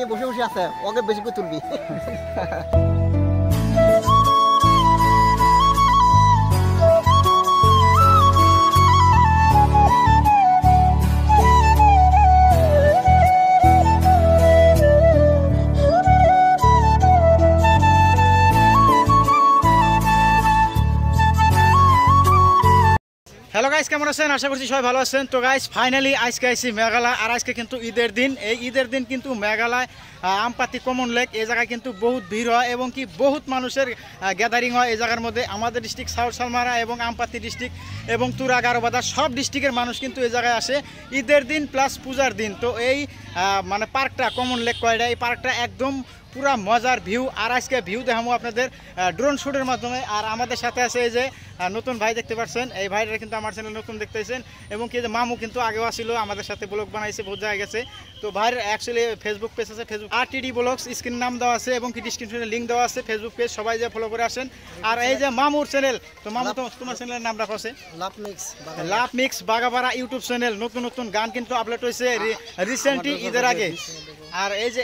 নিয়ে বসে বসে আছে, ওকে বেশি করে তুলবি। হ্যালো গাইস, কেমন আছেন? আশা করছি সবাই ভালো আছেন। তো গাইস ফাইনালি আজকে আইছি মেঘালয়, আর আজকে কিন্তু ঈদের দিন। এই ঈদের দিন কিন্তু মেঘালয় আমপাতি কমন লেক এই জায়গায় কিন্তু বহুত ভিড় হয় এবং কি বহুত মানুষের গ্যাদারিং হয় এই জায়গার মধ্যে। আমাদের ডিস্ট্রিক্ট সাউথ সালমারা এবং আমপাতি ডিস্ট্রিক্ট এবং তুরা গারোবাদা সব ডিস্ট্রিক্টের মানুষ কিন্তু এই জায়গায় আসে ঈদের দিন প্লাস পূজার দিন। তো এই মানে পার্কটা কমন লেক কয়টা, এই পার্কটা একদম পুরা মজার ভিউ। আর আজকে ভিউ দেখাবো আপনাদের ড্রোন শুটের মাধ্যমে। আর আমাদের সাথে আছে এই যে নতুন ভাই দেখতে পাচ্ছেন, এই ভাইরা কিন্তু আমার চ্যানেল নতুন দেখতেছেন এবং কি যে মামু কিন্তু আগেও আসছিল আমাদের সাথে ব্লগ বানাইছে, বহুত জায়গায় গেছে। তো ভাইয়ের অ্যাকচুয়ালি ফেসবুক পেজ আছে, ফেসবুক RTD ব্লগস, স্ক্রিন নাম দেওয়া আছে এবং কি ডিসক্রিপশনে লিঙ্ক দেওয়া আছে ফেসবুক পেজ, সবাই যে ফলো করে আসেন। আর এই যে মামুর চ্যানেল, তো মামু তোমার চ্যানেলের নাম রাখা আছে লাভ মিক্স বাগাবাড়া ইউটিউব চ্যানেল। নতুন নতুন গান কিন্তু আপলোড হয়েছে রিসেন্টলি ঈদের আগে। আর এই যে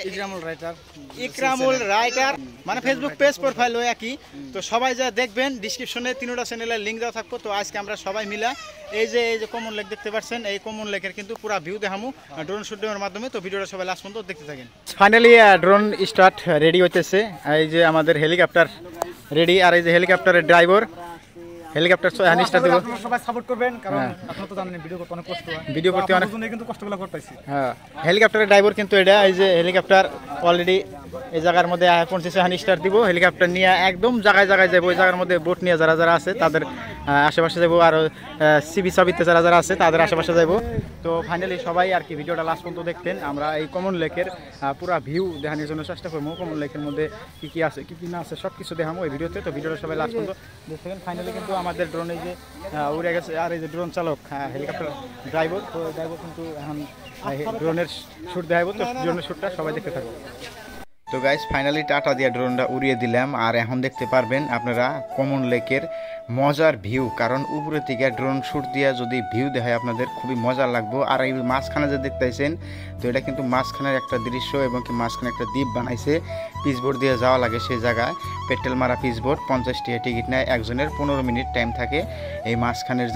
ইকরামুল রাইটার মানে ফেসবুক পেজ প্রোফাইল ওই একই। তো সবাই যা দেখবেন ডিসক্রিপশনে তিনটা চ্যানেলের লিঙ্ক দেওয়া থাকবো। তো আজকে আমরা সবাই মিলা এই যে কমন লেক দেখতে পাচ্ছেন, এই কমন লেকের কিন্তু পুরো ভিউ দেখামু ড্রোন শুটের মাধ্যমে। তো ভিডিওটা সবাই লাস্ট পর্যন্ত দেখতে থাকেন। ফাইনালি ড্রোন স্টার্ট রেডি হইতেছে। এই যে আমাদের হেলিকপ্টার রেডি, আর এই যে হেলিকপ্টারের ড্রাইভার হেলিকপ্টার সবাই সাপোর্ট করবেন, কারণ আপনারা তো জানেন ভিডিও করতে অনেক কষ্ট হয়, ভিডিও করতে অনেক কিন্তু কষ্টগুলো করতেছি। হ্যাঁ, হেলিকপ্টারের ড্রাইভার কিন্তু এটা। এই যে হেলিকপ্টার অলরেডি এই জায়গার মধ্যে পৌঁছেছে, স্টার্ট দিব। হেলিকপ্টার নিয়ে একদম জায়গায় জায়গায় যাবো। ওই জায়গার মধ্যে বোট নিয়ে যারা যারা আছে তাদের আশেপাশে যাবো, আর সিবি সাবিতে যারা যারা আছে তাদের আশেপাশে যাবো। তো ফাইনালি সবাই আর কি ভিডিওটা লাস্ট পর্যন্ত দেখতেন। আমরা এই কমন লেকের পুরো ভিউ দেখানোর জন্য চেষ্টা করবো। কমন লেকের মধ্যে কী কী আছে কী কী না আছে সব কিছু দেখাবো এই ভিডিওতে। তো ভিডিওটা সবাই লাস্ট পর্যন্ত দেখতেন। ফাইনালি কিন্তু আমাদের ড্রোনে যে উড়ে গেছে, আর এই যে ড্রোন চালক হেলিকপ্টার ড্রাইভার, তো ড্রাইভার কিন্তু এখন ড্রোনের শ্যুট দেখাবো। তো ড্রোনের শ্যুটটা সবাই দেখতে থাকবো। তো গাইস ফাইনালি টাটা দিয়ে ড্রোনটা উড়িয়ে দিলাম, আর এখন দেখতে পারবেন আপনারা কমন লেকের মজার ভিউ। কারণ উপরে থেকে ড্রোন শ্যুট দিয়ে যদি ভিউ দেখায় আপনাদের খুবই মজা লাগবো। আর এই মাঝখানে যে দেখতেছেন, তো এটা কিন্তু মাঝখানের একটা দৃশ্য এবং কি মাঝখানে একটা দ্বীপ বানাইছে। পিচবোর্ড দিয়ে যাওয়া লাগে সেই জায়গায়, পেট্রোল মারা পিচবোর্ড, 50 টাকা টিকিট নেয় একজনের, 15 মিনিট টাইম থাকে। এই মাঝখানের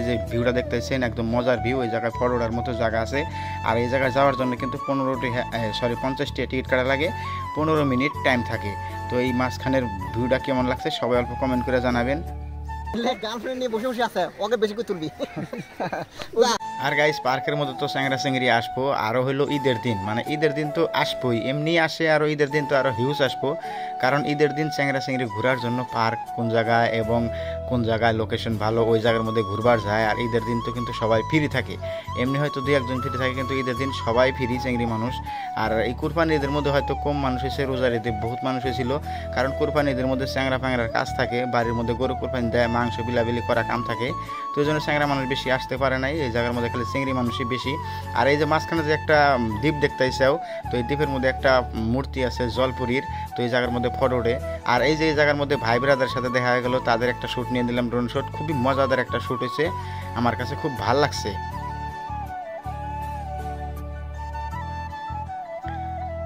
যে ভিউটা দেখতেছেন একদম মজার ভিউ। এই জায়গায় ফটোটার মতো জায়গা আছে। আর এই জায়গায় যাওয়ার জন্য কিন্তু 50 টাকা টিকিট কাটা লাগে, 15 মিনিট টাইম থাকে। তো এই মাঝখানের ভিউটা কেমন লাগছে সবাই অল্প কমেন্ট করে জানাবেন। গার্লফ্রেন্ড নিয়ে বসে বসে আছে, ওকে বেশি করে তুলবি। আর গাইস পার্কের মধ্যে তো চ্যাংরা চ্যাংরি আসবো, আরও হলো ঈদের দিন, মানে ঈদের দিন তো আসবোই, এমনি আসে, আরও ঈদের দিন তো আরও হিউজ আসবো। কারণ ঈদের দিন চ্যাংরা চ্যাংরি ঘোরার জন্য পার্ক কোন জায়গায় এবং কোন জায়গায় লোকেশন ভালো ওই জায়গার মধ্যে ঘুরবার যায়। আর ঈদের দিন তো কিন্তু সবাই ফ্রি থাকে, এমনি হয়তো 2-1 ফ্রি থাকে, কিন্তু ঈদের দিন সবাই ফ্রি চ্যাংরি মানুষ। আর এই কুরবানি ঈদের মধ্যে হয়তো কম মানুষ হয়েছে, রোজার ঈদে বহুত মানুষ হয়েছিল। কারণ কুরবানি ঈদের মধ্যে চ্যাংরা ফ্যাংরার কাজ থাকে, বাড়ির মধ্যে গরু কুরবানি দেয়, মাংস বিলাবিলি করা কাম থাকে। তো এই জন্য চ্যাংরা মানুষ বেশি আসতে পারে নাই, এই জায়গার মধ্যে খালি চিংড়ি মানুষই বেশি। আর এই যে মাঝখানে যে একটা দ্বীপ দেখতেইছাও, তো এই দ্বীপের মধ্যে একটা মূর্তি আছে জলপুরীর, তো এই জায়গার মধ্যে ফটো ওঠে। আর এই যে এই জায়গার মধ্যে ভাই ব্রাদার সাথে দেখা হয়ে গেল, তাদের একটা শ্যুট নিয়ে দিলাম, ড্রোন শ্যুট। খুবই মজাদার একটা শ্যুট হয়েছে, আমার কাছে খুব ভালো লাগছে।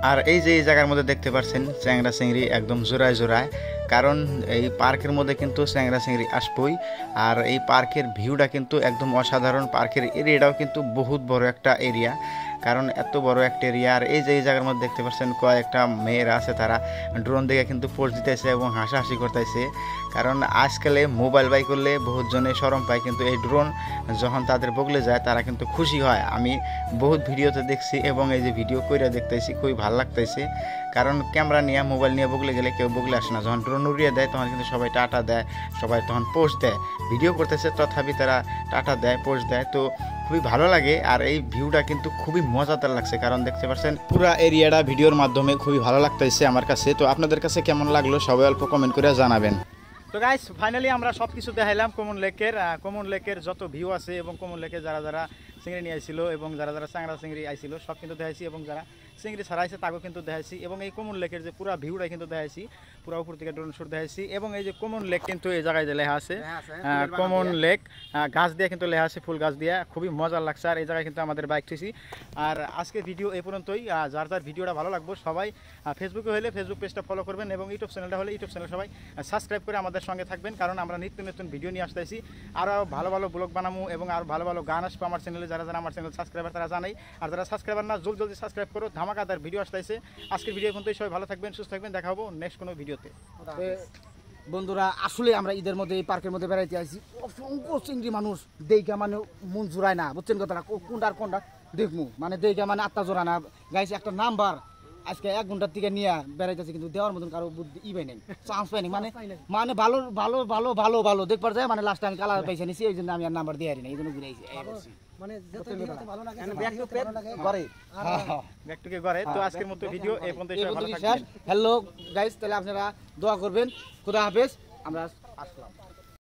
আর এই যে এই জায়গার মধ্যে দেখতে পাচ্ছেন চ্যাংরা চিংড়ি একদম জোড়ায় জোড়ায়, কারণ এই পার্কের মধ্যে কিন্তু চ্যাংরা চিংড়ি আসবই। আর এই পার্কের ভিউটা কিন্তু একদম অসাধারণ। পার্কের এরিয়াটাও কিন্তু বহুত বড় একটা এরিয়া, কারণ এত বড় একটা এরিয়া। আর এই যে এই জায়গার মধ্যে দেখতে পাচ্ছেন কয়েকটা মেয়েরা আছে, তারা ড্রোন দেখে কিন্তু পোজ দিতেছে এবং হাসাহাসি করতেছে। কারণ আজকালে মোবাইল বাই করলে বহুত জনে শরম পায়, কিন্তু এই ড্রোন যখন তাদের বগলে যায় তারা কিন্তু খুশি হয়। আমি বহুত ভিডিওতে দেখছি এবং এই যে ভিডিও কইরা দেখতেছি, খুবই ভালো লাগতেছে। কারণ ক্যামেরা নিয়ে মোবাইল নিয়ে বগলে গেলে কেউ বগলে আসে না, যখন ড্রোন উড়িয়ে দেয় তখন কিন্তু সবাই টাটা দেয়, সবাই তখন পোস্ট দেয়। ভিডিও করতেছে তথাপি তারা টাটা দেয়, পোস্ট দেয়, তো খুবই ভালো লাগে। আর এই ভিউটা কিন্তু খুবই মজাদার লাগছে, কারণ দেখতে পাচ্ছেন পুরো এরিয়াটা ভিডিওর মাধ্যমে খুবই ভালো লাগতেছে আমার কাছে। তো আপনাদের কাছে কেমন লাগলো সবাই অল্প কমেন্ট করে জানাবেন। তো গাইস ফাইনালি আমরা সব কিছু দেখাইলাম কমন লেকের যত ভিউ আছে, এবং কমন লেকে যারা যারা চিংড়ি নিয়ে আইছিল এবং যারা যারা চ্যাংরা চিংড়ি আইছিল সব কিন্তু দেখাইছি, এবং যারা চিংড়ি ছাড়াইছে তাকেও কিন্তু দেখাইছি, এবং এই কমন লেকের যে পুরো ভিউটা কিন্তু দেখাইছি। পুরো উপর থেকে ড্রোন শুট দেখাইছি এবং এই যে কমন লেক কিন্তু এই জায়গায় যে লেখা আছে কমন লেক গাছ দিয়ে কিন্তু লেখা আছে ফুল গাছ দিয়ে খুবই মজার লাগছে আর এই জায়গায় কিন্তু আমাদের বাইক থুইছি আর আজকে ভিডিও এই পর্যন্তই যার যার ভিডিওটা ভালো লাগবে সবাই ফেসবুকে হলে ফেসবুক পেজটা ফলো করবেন এবং ইউটিউব চ্যানেলটা হলে ইউটিউব চ্যানেল সবাই সাবস্ক্রাইব করে আমাদের সঙ্গে থাকবেন কারণ আমরা নিত্য নতুন ভিডিও নিয়ে আসতেছি আরও ভালো ভালো ব্লগ বানাবো এবং আরও ভালো ভালো গান আসবো আমার চ্যানেলে যারা যারা আমার চ্যানেল সাবস্ক্রাইবার তারা জানাই আর যারা সাবস্ক্রাইবার না জলদি সাবস্ক্রাইব করো ধামাকাদার ভিডিও আসতেছে আজকের ভিডিও পর্যন্তই সবাই ভালো থাকবেন সুস্থ থাকবেন দেখা হবো নেক্সট কোনো ভিডিওতে বন্ধুরা আসলে আমরা ঈদের মধ্যে এই পার্কের মধ্যে বেড়াইতে আসি অসংখ্য চিংড়ি মানুষ দেখা মানে মন জোড়ায় না বুঝছেন কথাটা কোনটা দেখবো মানে দেখা মানে আত্মা জোড়া না গাইছে একটা নাম্বার আজকে 1 ঘন্টার থেকে নিয়ে বেড়াইতেছে কিন্তু দেওয়ার মতন কারো বুদ্ধি পাই নাই চান্স পাইনি মানে মানে ভালো ভালো ভালো ভালো ভালো দেখবার যায় মানে লাস্টে আমি কালার পাইছে নিছি এই জন্য আমি আর নাম্বার দিয়ে না এই জন্য ঘুরে আইছি মানে যত ভালো লাগে ব্যাক টু পেট করে ব্যাক টু করে তো আজকের মতো ভিডিও এই পর্যন্তই সবাই ভালো থাকবেন হ্যালো গাইস তাহলে আপনারা দোয়া করবেন খুদা হাফেজ আমরা আসলাম